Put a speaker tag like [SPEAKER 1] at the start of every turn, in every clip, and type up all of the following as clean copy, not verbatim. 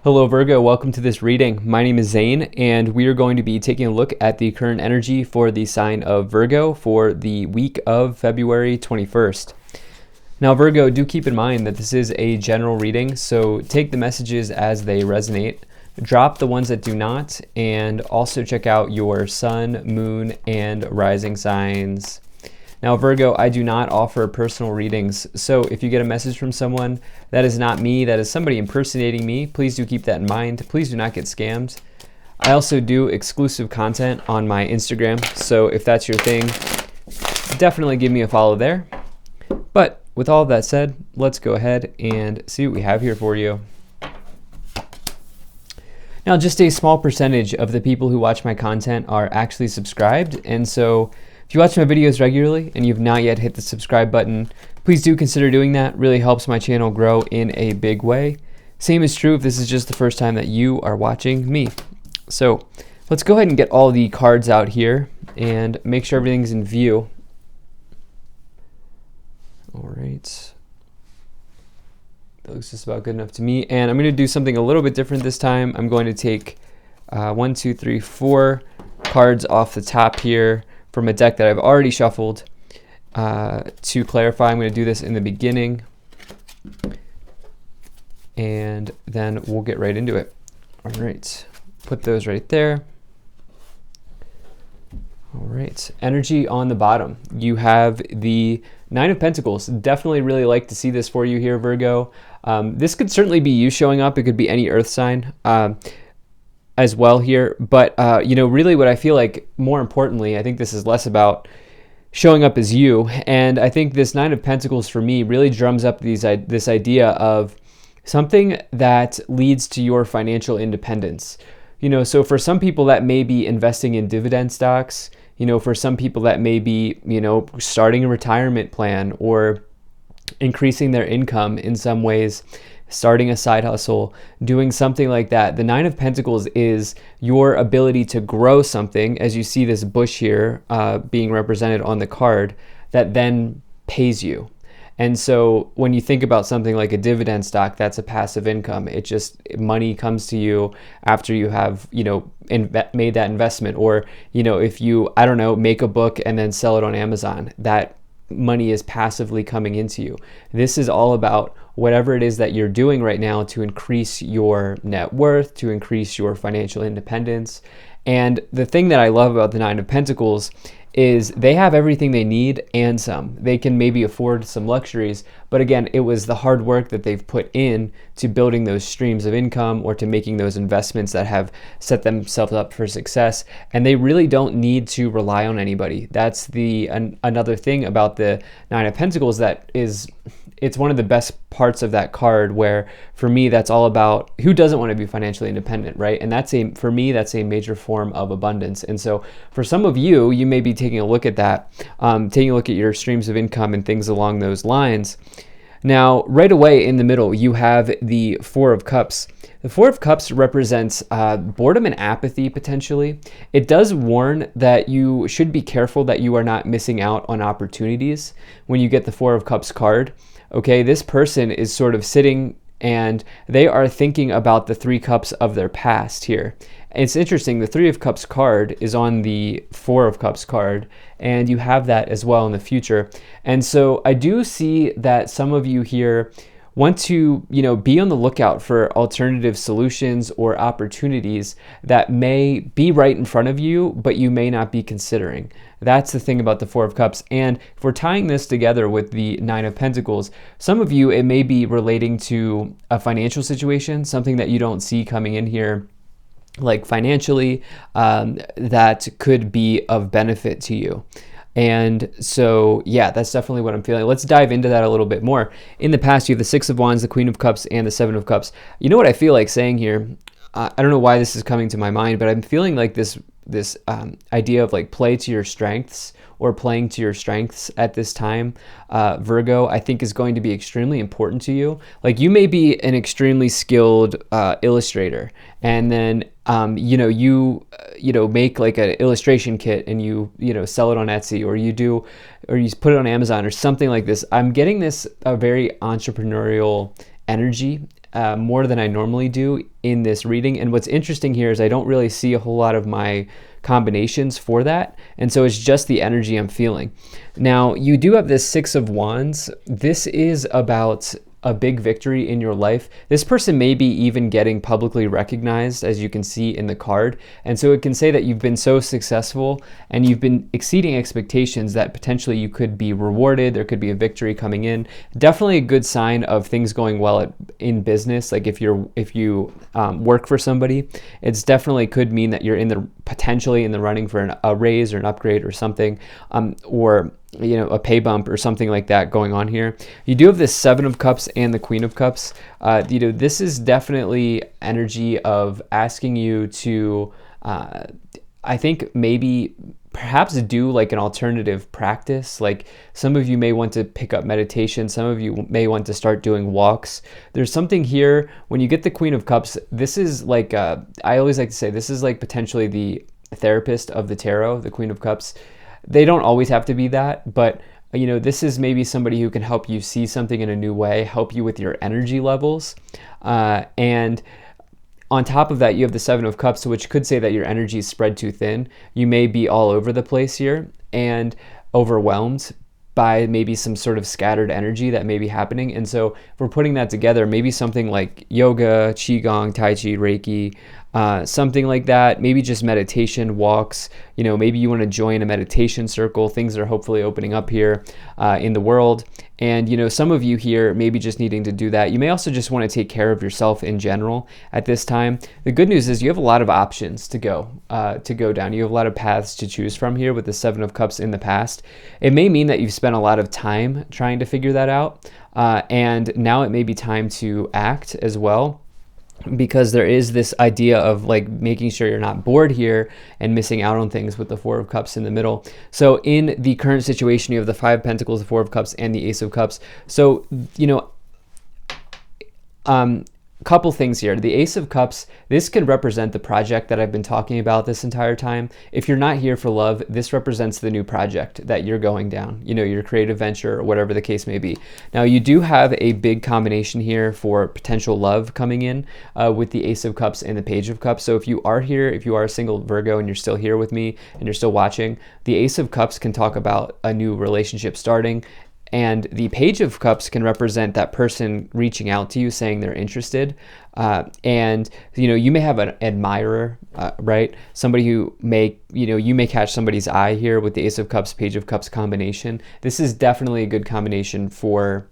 [SPEAKER 1] Hello Virgo, welcome to this reading. My name is Zane and we are going to be taking a look at the current energy for the sign of Virgo for the week of February 21st. Now Virgo, do keep in mind that this is a general reading, so take the messages as they resonate, drop the ones that do not, and also check out your sun, moon, and rising signs. Now Virgo, I do not offer personal readings, so if you get a message from someone, that is not me, that is somebody impersonating me. Please do keep that in mind. Please do not get scammed. I also do exclusive content on my Instagram, so if that's your thing, definitely give me a follow there. But with all of that said, let's go ahead and see what we have here for you. Now, just a small percentage of the people who watch my content are actually subscribed, and so if you watch my videos regularly and you've not yet hit the subscribe button, please do consider doing that. It really helps my channel grow in a big way. Same is true if this is just the first time that you are watching me. So let's go ahead and get all the cards out here and make sure everything's in view. All right. That looks just about good enough to me. And I'm going to do something a little bit different this time. I'm going to take 1, 2, 3, 4 cards off the top here from a deck that I've already shuffled. To clarify, I'm going to do this in the beginning, and then we'll get right into it. All right, put those right there. All right, energy on the bottom. You have the Nine of Pentacles. Definitely really like to see this for you here, Virgo. This could certainly be you showing up. It could be any earth sign as well here. But, really what I feel like, more importantly, I think this is less about showing up as you. And I think this Nine of Pentacles for me really drums up this idea of something that leads to your financial independence. So for some people that may be investing in dividend stocks. For some people that may be, starting a retirement plan or increasing their income in some ways, starting a side hustle, doing something like that. The Nine of Pentacles is your ability to grow something, as you see this bush here being represented on the card, that then pays you. And so when you think about something like a dividend stock, that's a passive income. It just, money comes to you after you have, made that investment. Or, if you, make a book and then sell it on Amazon, that money is passively coming into you. This is all about whatever it is that you're doing right now to increase your net worth, to increase your financial independence. And the thing that I love about the Nine of Pentacles is they have everything they need and some. They can maybe afford some luxuries, but again, it was the hard work that they've put in to building those streams of income or to making those investments that have set themselves up for success. And they really don't need to rely on anybody. That's another thing about the Nine of Pentacles it's one of the best parts of that card, where for me that's all about who doesn't want to be financially independent, right? And for me that's a major form of abundance. And so for some of you, you may be taking a look at that, taking a look at your streams of income and things along those lines. Now, right away in the middle, you have the Four of Cups. The Four of Cups represents boredom and apathy, potentially. It does warn that you should be careful that you are not missing out on opportunities when you get the Four of Cups card. Okay, this person is sort of sitting and they are thinking about the Three Cups of their past here. It's interesting, the Three of Cups card is on the Four of Cups card, and you have that as well in the future. And so I do see that some of you here want to, be on the lookout for alternative solutions or opportunities that may be right in front of you, but you may not be considering. That's the thing about the Four of Cups. And if we're tying this together with the Nine of Pentacles, some of you, it may be relating to a financial situation, something that you don't see coming in here, like financially, that could be of benefit to you. And so, yeah, that's definitely what I'm feeling. Let's dive into that a little bit more. In the past, you have the Six of Wands, the Queen of Cups, and the Seven of Cups. You know what I feel like saying here? I don't know why this is coming to my mind, but I'm feeling like this idea of like play to your strengths, or playing to your strengths at this time, Virgo, I think is going to be extremely important to you. Like, you may be an extremely skilled illustrator, and then you make like an illustration kit and you sell it on Etsy, or you put it on Amazon or something like this. I'm getting a very entrepreneurial energy more than I normally do in this reading. And what's interesting here is I don't really see a whole lot of my combinations for that. And so it's just the energy I'm feeling. Now, you do have this Six of Wands. This is about a big victory in your life. This person may be even getting publicly recognized, as you can see in the card. And so it can say that you've been so successful and you've been exceeding expectations that potentially you could be rewarded. There could be a victory coming in. Definitely a good sign of things going well in business. Like if you work for somebody, it's definitely could mean that you're potentially in the running for a raise or an upgrade or something, or a pay bump or something like that going on here. You do have this Seven of Cups and the Queen of Cups. This is definitely energy of asking you to, I think maybe perhaps do like an alternative practice. Like some of you may want to pick up meditation. Some of you may want to start doing walks. There's something here when you get the Queen of Cups. This is like, I always like to say, this is like potentially the therapist of the tarot, the Queen of Cups. They don't always have to be that, but this is maybe somebody who can help you see something in a new way, help you with your energy levels. And on top of that, you have the Seven of Cups, which could say that your energy is spread too thin. You may be all over the place here and overwhelmed by maybe some sort of scattered energy that may be happening. And so if we're putting that together, maybe something like yoga, qigong, tai chi, reiki, something like that, maybe just meditation, walks, maybe you want to join a meditation circle. Things are hopefully opening up here in the world. And, some of you here maybe just needing to do that. You may also just want to take care of yourself in general at this time. The good news is you have a lot of options to go down. You have a lot of paths to choose from here with the Seven of Cups in the past. It may mean that you've spent a lot of time trying to figure that out. And now it may be time to act as well, because there is this idea of like making sure you're not bored here and missing out on things with the Four of Cups in the middle. So in the current situation, you have the Five of Pentacles, the Four of Cups, and the Ace of Cups. So, couple things here. The Ace of Cups, this can represent the project that I've been talking about this entire time. If you're not here for love, this represents the new project that you're going down, your creative venture or whatever the case may be. Now, you do have a big combination here for potential love coming in with the Ace of Cups and the Page of Cups. So if you are here, if you are a single Virgo and you're still here with me and you're still watching, the Ace of Cups can talk about a new relationship starting. And the Page of Cups can represent that person reaching out to you, saying they're interested. And, you may have an admirer, right? Somebody who you may catch somebody's eye here with the Ace of Cups, Page of Cups combination. This is definitely a good combination for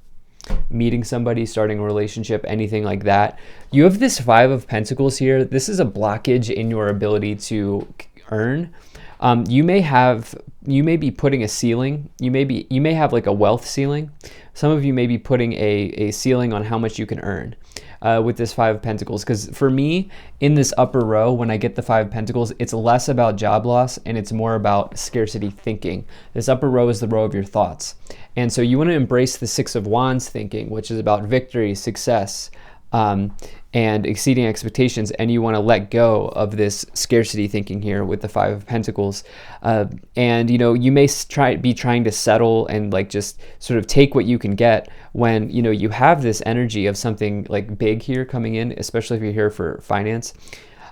[SPEAKER 1] meeting somebody, starting a relationship, anything like that. You have this Five of Pentacles here. This is a blockage in your ability to earn. You may be putting a ceiling. You may have like a wealth ceiling. Some of you may be putting a ceiling on how much you can earn with this Five of Pentacles. Because for me, in this upper row, when I get the Five of Pentacles, it's less about job loss and it's more about scarcity thinking. This upper row is the row of your thoughts. And so you want to embrace the Six of Wands thinking, which is about victory, success, and exceeding expectations, and you want to let go of this scarcity thinking here with the Five of Pentacles. And you may be trying to settle and like just sort of take what you can get when you have this energy of something like big here coming in, especially if you're here for finance.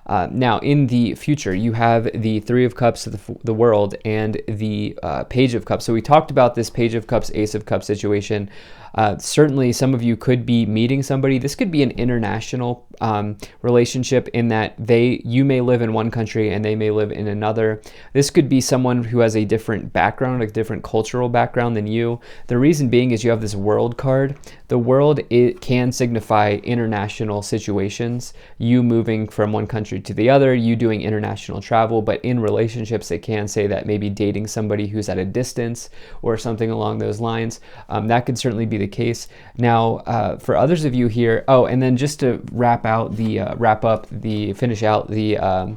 [SPEAKER 1] Now, in the future, you have the Three of Cups of the World and the Page of Cups. So we talked about this Page of Cups, Ace of Cups situation. Certainly, some of you could be meeting somebody. This could be an international relationship in that you may live in one country and they may live in another. This could be someone who has a different background, a different cultural background than you. The reason being is you have this World card. The World, it can signify international situations, you moving from one country to the other, you doing international travel. But in relationships, it can say that maybe dating somebody who's at a distance or something along those lines. That could certainly be the case. Now, for others of you here, and then just to finish out the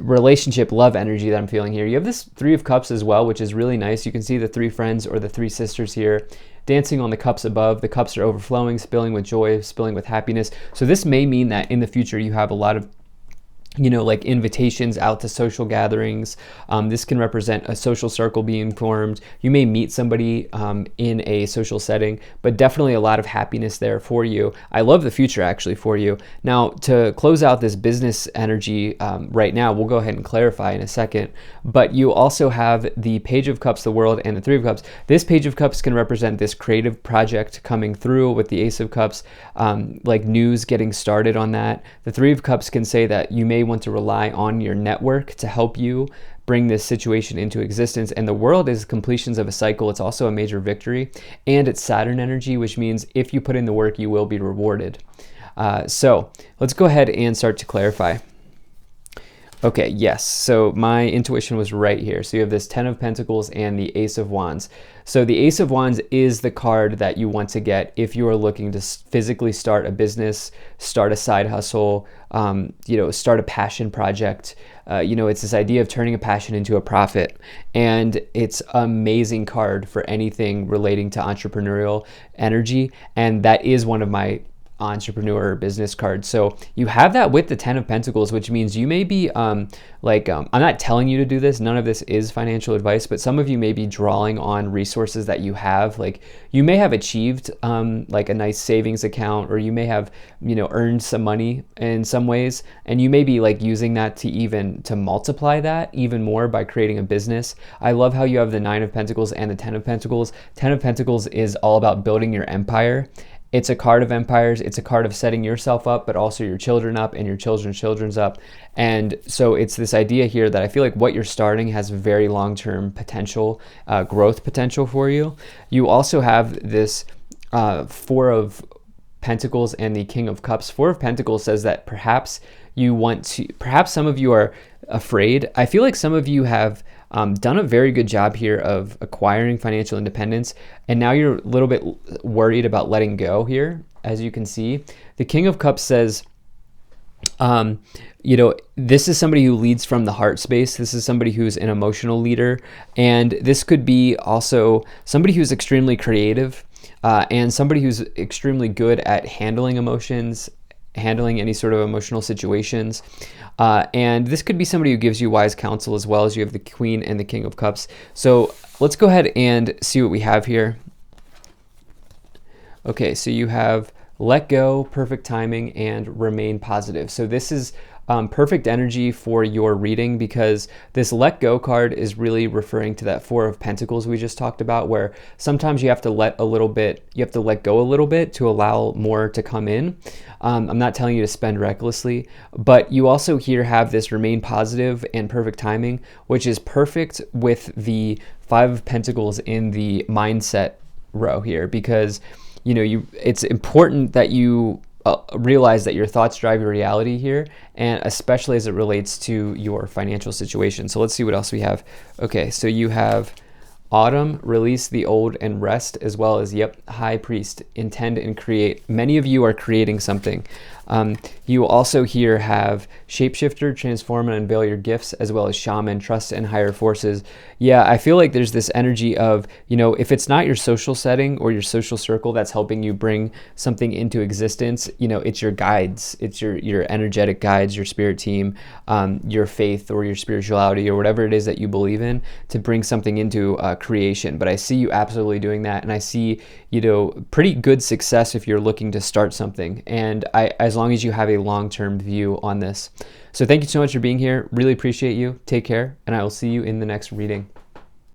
[SPEAKER 1] relationship love energy that I'm feeling here. You have this Three of Cups as well, which is really nice. You can see the three friends or the three sisters here dancing on the cups above. The cups are overflowing, spilling with joy, spilling with happiness. So this may mean that in the future you have a lot of like invitations out to social gatherings. This can represent a social circle being formed. You may meet somebody in a social setting, but definitely a lot of happiness there for you. I love the future actually for you. Now, to close out this business energy right now, we'll go ahead and clarify in a second, but you also have the Page of Cups, the World, and the Three of Cups. This Page of Cups can represent this creative project coming through with the Ace of Cups, like news getting started on that. The Three of Cups can say that you may want to rely on your network to help you bring this situation into existence. And the World is completions of a cycle. It's also a major victory, and it's Saturn energy, which means if you put in the work, you will be rewarded. So let's go ahead and start to clarify. Okay, yes, so my intuition was right here. So you have this 10 of Pentacles and the Ace of Wands. So the Ace of Wands is the card that you want to get if you are looking to physically start a business, start a side hustle, start a passion project. It's this idea of turning a passion into a profit. And it's an amazing card for anything relating to entrepreneurial energy. And that is one of my entrepreneur business card. So you have that with the 10 of Pentacles, which means you may be I'm not telling you to do this, none of this is financial advice, but some of you may be drawing on resources that you have. Like you may have achieved like a nice savings account, or you may have earned some money in some ways, and you may be like using that to multiply that even more by creating a business. I love how you have the 9 of Pentacles and the 10 of Pentacles. 10 of Pentacles is all about building your empire. It's a card of empires. It's a card of setting yourself up, but also your children up and your children's children's up. And so it's this idea here that I feel like what you're starting has very long-term potential, growth potential for you. You also have this 4 of Pentacles and the King of Cups. 4 of Pentacles says that perhaps some of you are afraid. I feel like some of you have done a very good job here of acquiring financial independence, and now you're a little bit worried about letting go here. As you can see, the King of Cups says, this is somebody who leads from the heart space. This is somebody who's an emotional leader, and this could be also somebody who's extremely creative, and somebody who's extremely good at handling emotions, handling any sort of emotional situations. And this could be somebody who gives you wise counsel, as well as you have the Queen and the King of Cups. So let's go ahead and see what we have here. Okay, so you have let go, perfect timing, and remain positive. So this is perfect energy for your reading, because this let go card is really referring to that 4 of Pentacles we just talked about, where sometimes you have to let go a little bit to allow more to come in. I'm not telling you to spend recklessly, but you also here have this remain positive and perfect timing, which is perfect with the 5 of Pentacles in the mindset row here, because it's important that you realize that your thoughts drive your reality here, and especially as it relates to your financial situation. So let's see what else we have. Okay, so you have Autumn, release the old and rest, as well as, High Priest, intend and create. Many of you are creating something. You also here have Shapeshifter, transform and unveil your gifts, as well as Shaman, trust in higher forces. Yeah, I feel like there's this energy of, if it's not your social setting or your social circle that's helping you bring something into existence, it's your guides, it's your energetic guides, your spirit team, your faith or your spirituality or whatever it is that you believe in to bring something into creation. But I see you absolutely doing that, and I see, pretty good success if you're looking to start something. And as long as you have a long-term view on this. So thank you so much for being here. Really appreciate you. Take care, and I will see you in the next reading.